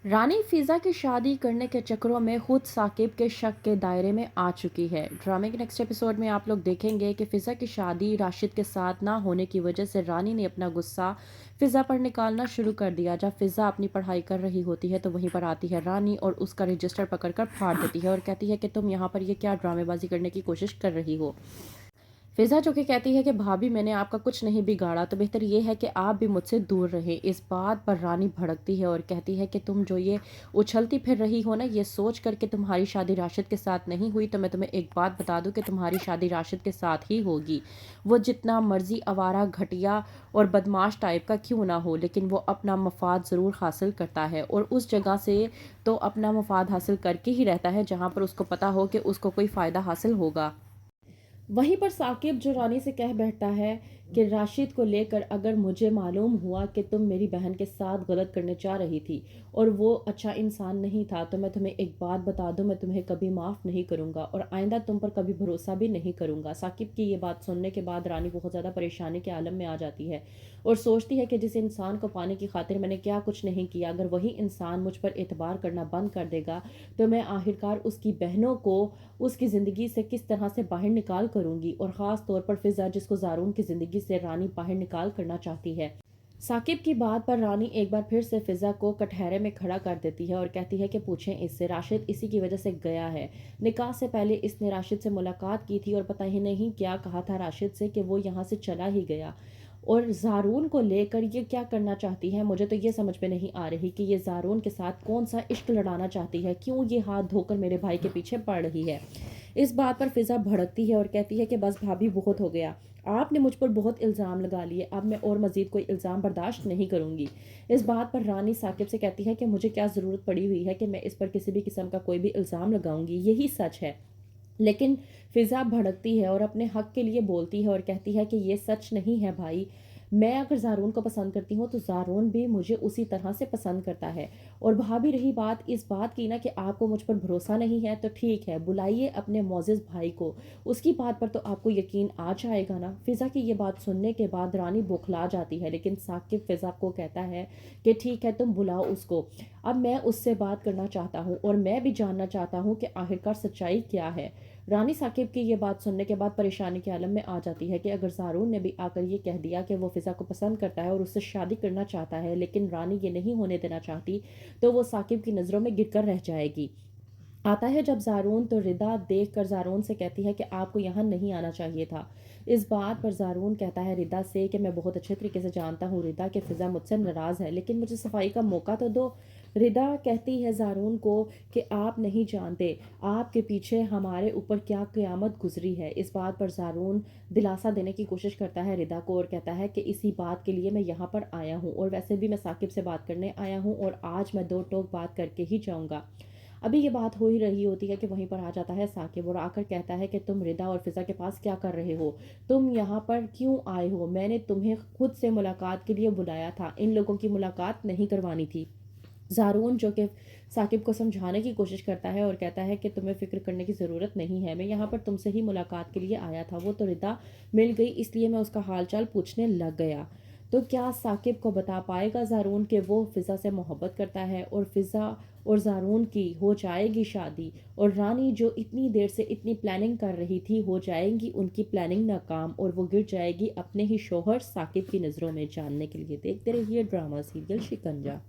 रानी फिज़ा की शादी करने के चक्करों में खुद साकिब के शक के दायरे में आ चुकी है। ड्रामे के नेक्स्ट एपिसोड में आप लोग देखेंगे कि फिज़ा की शादी राशिद के साथ ना होने की वजह से रानी ने अपना गुस्सा फिज़ा पर निकालना शुरू कर दिया। जब फिज़ा अपनी पढ़ाई कर रही होती है तो वहीं पर आती है रानी और उसका रजिस्टर पकड़कर फाड़ देती है और कहती है कि तुम यहाँ पर ये क्या ड्रामेबाजी करने की कोशिश कर रही हो। फिज़ा जो कि कहती है कि भाभी मैंने आपका कुछ नहीं बिगाड़ा, तो बेहतर ये है कि आप भी मुझसे दूर रहें। इस बात पर रानी भड़कती है और कहती है कि तुम जो ये उछलती फिर रही हो ना, ये सोच कर कि तुम्हारी शादी राशिद के साथ नहीं हुई, तो मैं तुम्हें एक बात बता दूं कि तुम्हारी शादी राशिद के साथ ही होगी। वो जितना मर्जी आवारा, घटिया और बदमाश टाइप का क्यों ना हो, लेकिन वो अपना मफाद ज़रूर हासिल करता है और उस जगह से तो अपना मफाद हासिल करके ही रहता है जहाँ पर उसको पता हो कि उसको कोई फ़ायदा हासिल होगा। वहीं पर साकिब जो रानी से कह बैठता है कि राशिद को लेकर अगर मुझे मालूम हुआ कि तुम मेरी बहन के साथ गलत करने जा रही थी और वो अच्छा इंसान नहीं था, तो मैं तुम्हें एक बात बता दूं, मैं तुम्हें कभी माफ़ नहीं करूंगा और आइंदा तुम पर कभी भरोसा भी नहीं करूंगा। साकिब की ये बात सुनने के बाद रानी बहुत ज़्यादा परेशानी के आलम में आ जाती है और सोचती है कि जिस इंसान को पाने की खातिर मैंने क्या कुछ नहीं किया, अगर वही इंसान मुझ पर एतबार करना बंद कर देगा तो मैं आखिरकार उसकी बहनों को उसकी ज़िंदगी से किस तरह से बाहर निकाल करूंगी, और ख़ास तौर पर फिज़ा जिसको ज़ारून की ज़िंदगी से रानी बाहर निकाल करना चाहती है। साकिब की बात पर रानी एक बार फिर से फिज़ा को कटहरे में खड़ा कर देती है और कहती है कि पूछें इससे, राशिद इसी की वजह से गया है। निकाह से पहले इसने राशिद से मुलाकात की थी और पता ही नहीं क्या कहा था राशिद से कि वो यहाँ से चला ही गया। और ज़ारून को लेकर ये क्या करना चाहती है, मुझे तो ये समझ में नहीं आ रही कि ये ज़ारून के साथ कौन सा इश्क लड़ाना चाहती है, क्यों ये हाथ धोकर मेरे भाई के पीछे पड़ रही है। इस बात पर फिज़ा भड़कती है और कहती है कि बस भाभी बहुत हो गया, आपने मुझ पर बहुत इल्ज़ाम लगा लिए, अब मैं और मज़ीद कोई इल्ज़ाम बर्दाश्त नहीं करूँगी। इस बात पर रानी साकिब से कहती है कि मुझे क्या ज़रूरत पड़ी हुई है कि मैं इस पर किसी भी किस्म का कोई भी इल्ज़ाम लगाऊंगी, यही सच है। लेकिन फिज़ा भड़कती है और अपने हक के लिए बोलती है और कहती है कि ये सच नहीं है भाई, मैं अगर ज़ारून को पसंद करती हूँ तो ज़ारून भी मुझे उसी तरह से पसंद करता है। और भाभी रही बात इस बात की ना कि आपको मुझ पर भरोसा नहीं है, तो ठीक है, बुलाइए अपने मोअज़्ज़ज़ भाई को, उसकी बात पर तो आपको यकीन आ जाएगा ना। फ़िज़ा की ये बात सुनने के बाद रानी बौखला जाती है, लेकिन साकिब फ़िज़ा को कहता है कि ठीक है तुम बुलाओ उसको, अब मैं उससे बात करना चाहता हूँ और मैं भी जानना चाहता हूँ कि आखिरकार सच्चाई क्या है। रानी साकिब की ये बात सुनने के बाद परेशानी के आलम में आ जाती है कि अगर ज़ारून ने भी आकर ये कह दिया कि वो फ़िज़ा को पसंद करता है और उससे शादी करना चाहता है, लेकिन रानी ये नहीं होने देना चाहती, तो वो साकिब की नज़रों में गिर कर रह जाएगी। आता है जब ज़ारून, तो रिदा देख कर ज़ारून से कहती है कि आपको यहाँ नहीं आना चाहिए था। इस बात पर ज़ारून कहता है रिदा से कि मैं बहुत अच्छे तरीके से जानता हूँ रिदा कि फ़िज़ा मुझसे नाराज़ है, लेकिन मुझे सफाई का मौका तो दो। रिदा कहती है ज़ारून को कि आप नहीं जानते आपके पीछे हमारे ऊपर क्या क़यामत गुजरी है। इस बात पर ज़ारून दिलासा देने की कोशिश करता है रिदा को और कहता है कि इसी बात के लिए मैं यहाँ पर आया हूँ और वैसे भी मैं साकिब से बात करने आया हूँ और आज मैं दो टोक बात करके ही जाऊँगा। अभी ये बात हो ही रही होती है कि वहीं पर आ जाता है साकिब और आकर कहता है कि तुम रिदा और फिज़ा के पास क्या कर रहे हो, तुम यहाँ पर क्यों आए हो, मैंने तुम्हें खुद से मुलाकात के लिए बुलाया था, इन लोगों की मुलाकात नहीं करवानी थी। ज़ारून जो कि साकिब को समझाने की कोशिश करता है और कहता है कि तुम्हें फ़िक्र करने की ज़रूरत नहीं है, मैं यहाँ पर तुमसे ही मुलाकात के लिए आया था, वो तो रिदा मिल गई इसलिए मैं उसका हाल चाल पूछने लग गया। तो क्या साकिब को बता पाएगा ज़ारून कि वो फ़िज़ा से मोहब्बत करता है और फ़िज़ा और ज़ारून की हो जाएगी शादी, और रानी जो इतनी देर से इतनी प्लानिंग कर रही थी, हो जाएगी उनकी प्लानिंग नाकाम और वो गिर जाएगी अपने ही शोहर साकिब की नज़रों में। जानने के लिए देखते रहिए ड्रामा सीरियल शिकंजा।